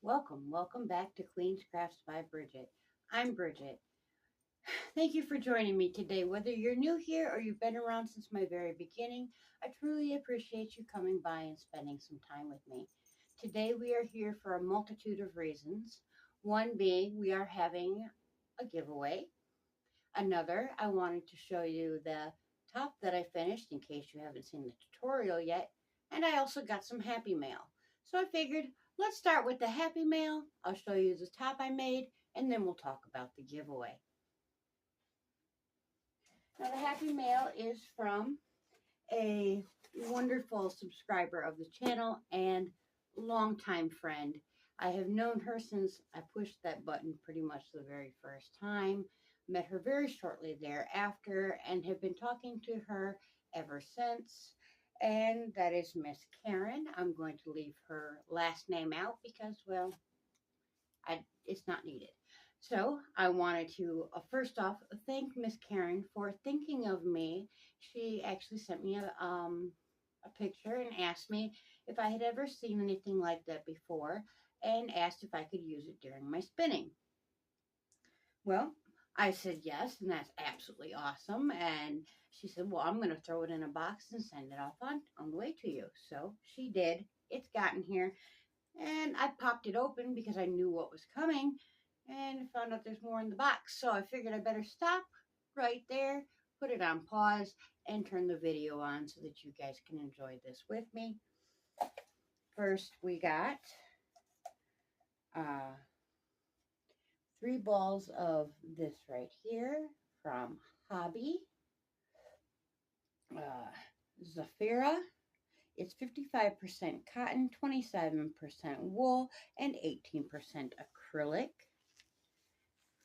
Welcome back to Queenscrafts by Bridget. I'm Bridget. Thank you for joining me today. Whether you're new here or you've been around since my very beginning, I truly appreciate you coming by and spending some time with me. Today we are here for a multitude of reasons. One being we are having a giveaway. Another, I wanted to show you the top that I finished in case you haven't seen the tutorial yet. And I also got some happy mail. So I figured let's start with the happy mail. I'll show you the top I made and then we'll talk about the giveaway. Now the happy mail is from a wonderful subscriber of the channel and longtime friend. I have known her since I pushed that button pretty much the very first time. Met her very shortly thereafter and have been talking to her ever since. And that is Miss Karen. I'm going to leave her last name out because, well, it's not needed. So I wanted to first off thank Miss Karen for thinking of me. She actually sent me a picture and asked me if I had ever seen anything like that before and asked if I could use it during my spinning. Well, I said yes, and that's absolutely awesome. And she said, well, I'm going to throw it in a box and send it off on the way to you. So she did. It's gotten here. And I popped it open because I knew what was coming and found out there's more in the box. So I figured I better stop right there, put it on pause, and turn the video on so that you guys can enjoy this with me. First, we got uh, 3 balls of this right here from Hobby. Zafira. It's 55% cotton, 27% wool, and 18% acrylic.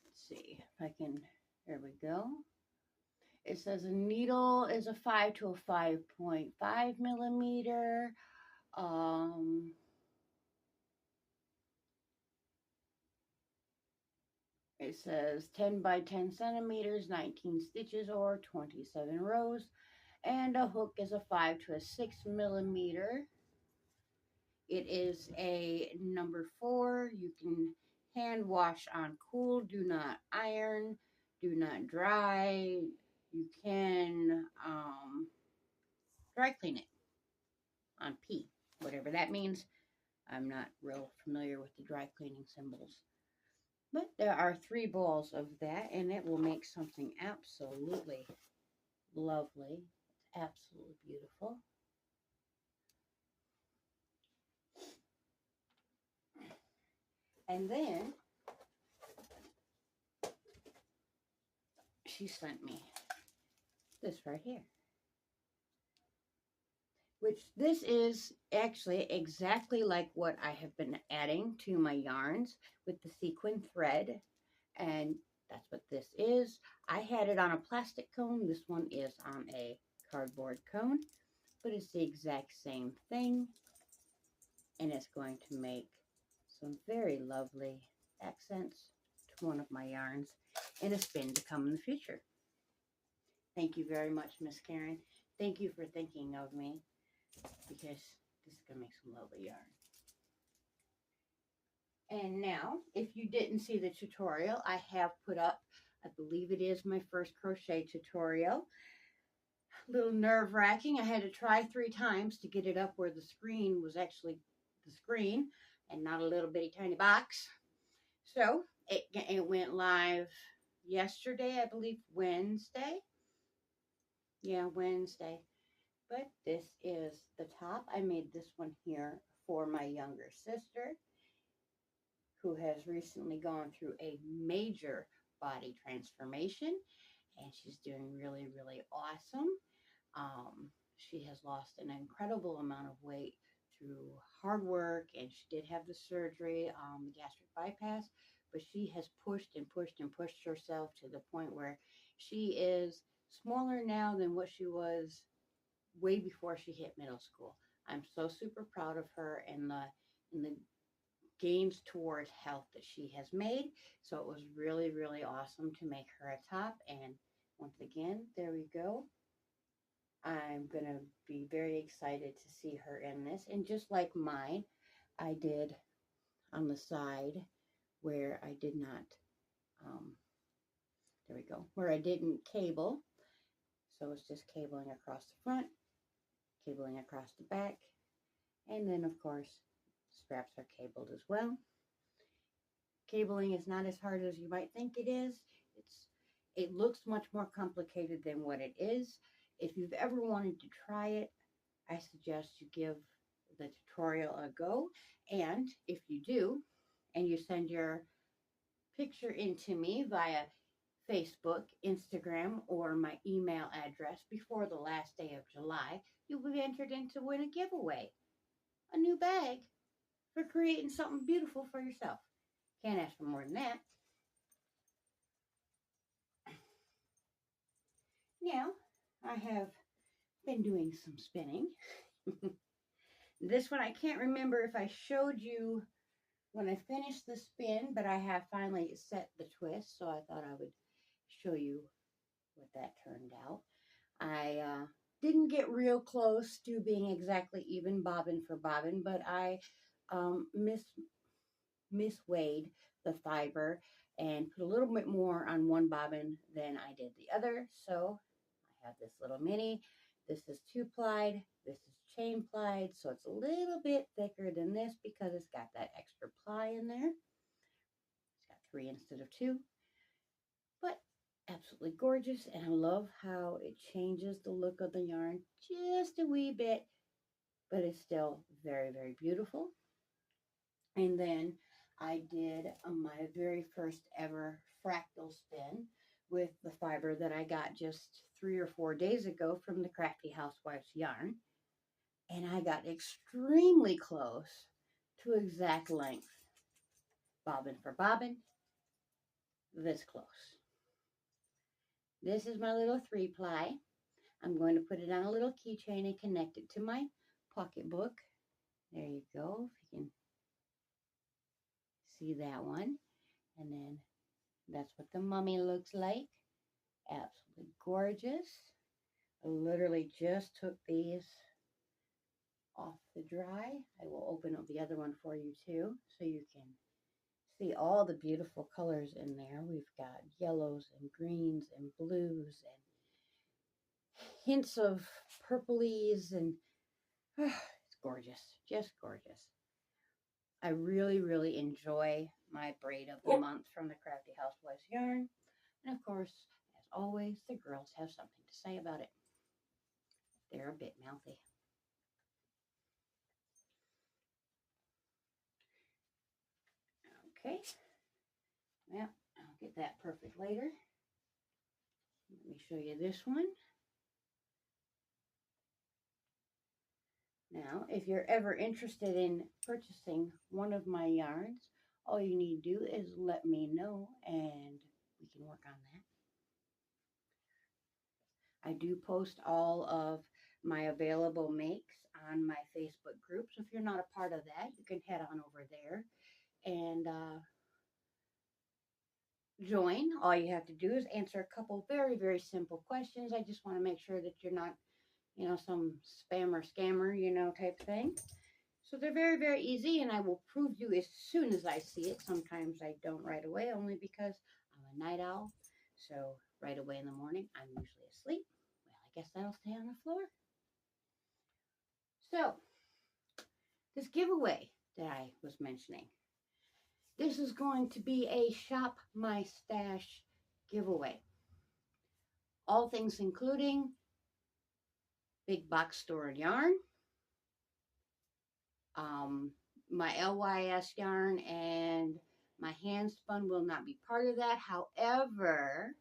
Let's see if I can, there we go. It says a needle is a 5 to a 5.5 millimeter. It says 10 by 10 centimeters, 19 stitches or 27 rows. And a hook is a 5 to a 6 millimeter. It is a number 4. You can hand wash on cool. Do not iron. Do not dry. You can dry clean it on P, whatever that means. I'm not real familiar with the dry cleaning symbols. But there are 3 balls of that, and it will make something absolutely lovely. It's absolutely beautiful. And then she sent me this right here. Which this is actually exactly like what I have been adding to my yarns with the sequin thread. And that's what this is. I had it on a plastic cone. This one is on a cardboard cone. But it's the exact same thing. And it's going to make some very lovely accents to one of my yarns and a spin to come in the future. Thank you very much, Miss Karen. Thank you for thinking of me because this is going to make some lovely yarn. And now, if you didn't see the tutorial, I have put up, I believe it is my first crochet tutorial. A little nerve-wracking. I had to try 3 times to get it up where the screen was actually the screen and not a little bitty tiny box. So it went live yesterday, I believe, Wednesday. Yeah, Wednesday. But this is the top. I made this one here for my younger sister, who has recently gone through a major body transformation, and she's doing really, really awesome. She has lost an incredible amount of weight through hard work, and she did have the surgery, the gastric bypass, but she has pushed and pushed and pushed herself to the point where she is smaller now than what she was way before she hit middle school. I'm so super proud of her and the gains towards health that she has made. So it was really, really awesome to make her a top. And once again, there we go. I'm going to be very excited to see her in this. And just like mine, I did on the side where I did not, there we go, where I didn't cable. So it's just cabling across the front, cabling across the back, and then of course straps are cabled as well. Cabling is not as hard as you might think it is. It looks much more complicated than what it is. If you've ever wanted to try it, I suggest you give the tutorial a go. And if you do, and you send your picture into me via Facebook, Instagram, or my email address before the last day of July, you'll be entered in to win a giveaway. A new bag for creating something beautiful for yourself. Can't ask for more than that. Now, I have been doing some spinning. This one, I can't remember if I showed you when I finished the spin, but I have finally set the twist, so I thought I would show you what that turned out. I didn't get real close to being exactly even bobbin for bobbin, but I misweighed the fiber and put a little bit more on one bobbin than I did the other. So I have this little mini. This is 2-plied. This is chain plied. So it's a little bit thicker than this because it's got that extra ply in there. It's got 3 instead of 2. But absolutely gorgeous. And I love how it changes the look of the yarn just a wee bit. But it's still very, very beautiful. And then I did my very first ever fractal spin with the fiber that I got just 3 or 4 days ago from the Crafty Housewife's yarn. And I got extremely close to exact length. Bobbin for bobbin, this close. This is my little 3-ply. I'm going to put it on a little keychain and connect it to my pocketbook. There you go, if you can see that one. And then that's what the mummy looks like. Absolutely gorgeous. I literally just took these off the dry. I will open up the other one for you too, so you can see all the beautiful colors in there. We've got yellows and greens and blues and hints of purplies, and it's gorgeous, just gorgeous. I really, really enjoy my braid of the month from the Crafty Housewife's yarn. And of course, as always, the girls have something to say about it. They're a bit mouthy. Okay, well, I'll get that perfect later. Let me show you this one. Now, if you're ever interested in purchasing one of my yarns, all you need to do is let me know and we can work on that. I do post all of my available makes on my Facebook group, so if you're not a part of that, you can head on over there and join. All you have to do is answer a couple very, very simple questions. I just want to make sure that you're not, you know, some spammer, scammer, you know, type thing. So they're very, very easy, and I will prove you as soon as I see it. Sometimes I don't right away, only because I'm a night owl. So right away in the morning, I'm usually asleep. Well, I guess that'll stay on the floor. So this giveaway that I was mentioning, this is going to be a Shop My Stash giveaway. All things including big box store yarn, my LYS yarn, and my hand spun will not be part of that. However,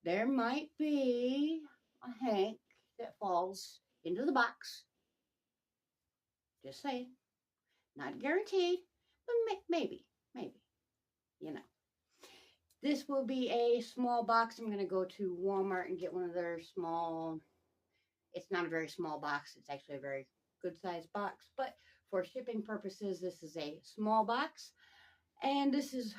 there might be a hank that falls into the box. Just saying. Not guaranteed, but maybe, you know. This will be a small box. I'm going to go to Walmart and get one of their small, it's not a very small box. It's actually a very good sized box, but for shipping purposes, this is a small box, and this is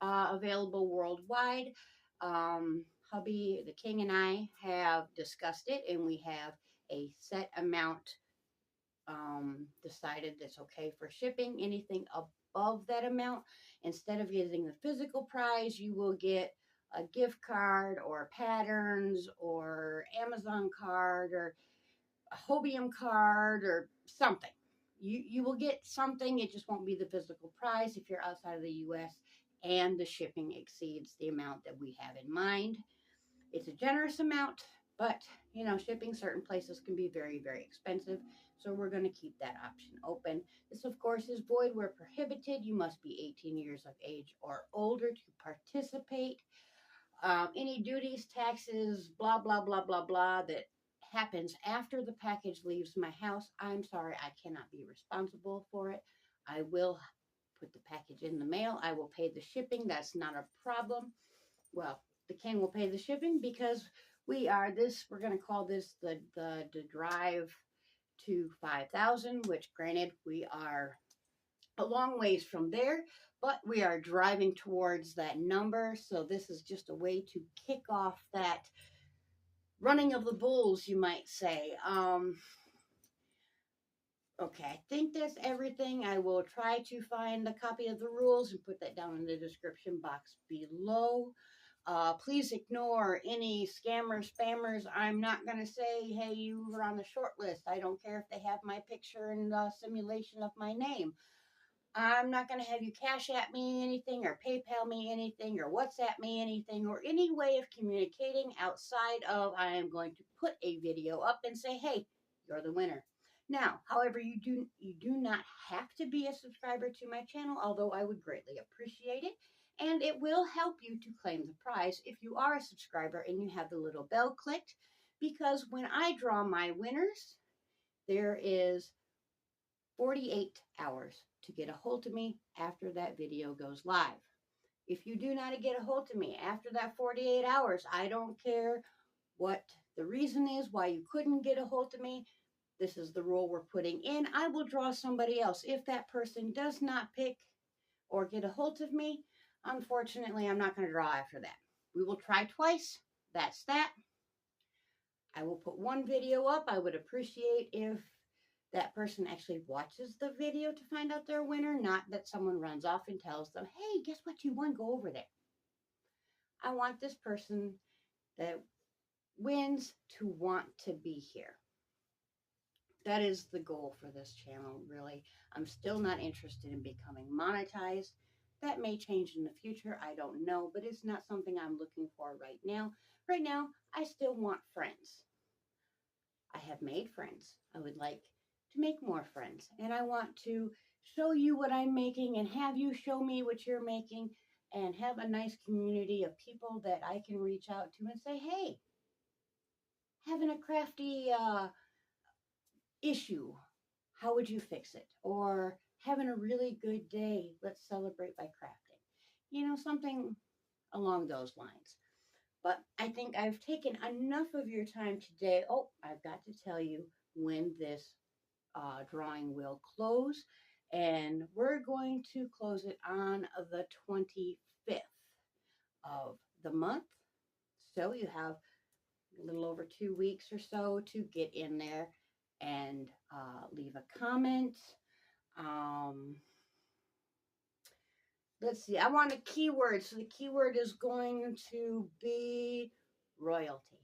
available worldwide. Hubby, the King, and I have discussed it, and we have a set amount decided that's okay for shipping. Anything above that amount, instead of getting the physical prize, you will get a gift card or patterns or Amazon card or a Hobium card or something. You will get something. It just won't be the physical prize if you're outside of the U.S. and the shipping exceeds the amount that we have in mind. It's a generous amount, but you know, shipping certain places can be very, very expensive. So we're going to keep that option open. This, of course, is void where prohibited. You must be 18 years of age or older to participate. Any duties, taxes, blah, blah, blah, blah, blah, that happens after the package leaves my house, I'm sorry, I cannot be responsible for it. I will put the package in the mail. I will pay the shipping. That's not a problem. Well, the king will pay the shipping because we're going to call this the drive to 5,000, which granted we are a long ways from there, but we are driving towards that number. So this is just a way to kick off that running of the bulls, you might say. Okay, I think that's everything. I will try to find a copy of the rules and put that down in the description box below. Please ignore any scammers, spammers. I'm not going to say, hey, you were on the short list. I don't care if they have my picture and simulation of my name. I'm not going to have you cash at me anything or PayPal me anything or WhatsApp me anything or any way of communicating outside of I am going to put a video up and say, hey, you're the winner. Now, however, you do not have to be a subscriber to my channel, although I would greatly appreciate it. And it will help you to claim the prize if you are a subscriber and you have the little bell clicked, because when I draw my winners, there is 48 hours to get a hold of me after that video goes live. If you do not get a hold of me after that 48 hours, I don't care what the reason is why you couldn't get a hold of me. This is the rule we're putting in. I will draw somebody else. If that person does not pick or get a hold of me, unfortunately, I'm not going to draw after that. We will try twice. That's that. I will put one video up. I would appreciate if that person actually watches the video to find out their winner, not that someone runs off and tells them, hey, guess what you won? Go over there. I want this person that wins to want to be here. That is the goal for this channel, really. I'm still not interested in becoming monetized. That may change in the future. I don't know, but it's not something I'm looking for right now. Right now, I still want friends. I have made friends. I would like to make more friends, and I want to show you what I'm making and have you show me what you're making and have a nice community of people that I can reach out to and say, hey, having a crafty issue, how would you fix it? Or having a really good day, let's celebrate by crafting. You know, something along those lines. But I think I've taken enough of your time today. Oh, I've got to tell you when this drawing will close. And we're going to close it on the 25th of the month. So you have a little over 2 weeks or so to get in there and leave a comment. Let's see, I want a keyword. So the keyword is going to be royalty.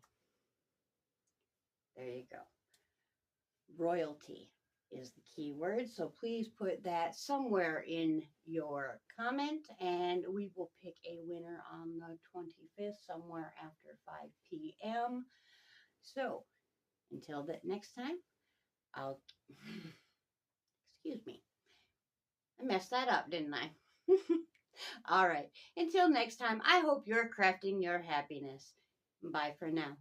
There you go. Royalty is the keyword. So please put that somewhere in your comment and we will pick a winner on the 25th, somewhere after 5 p.m. So until that next time, I'll, excuse me, I messed that up, didn't I? All right. Until next time, I hope you're crafting your happiness. Bye for now.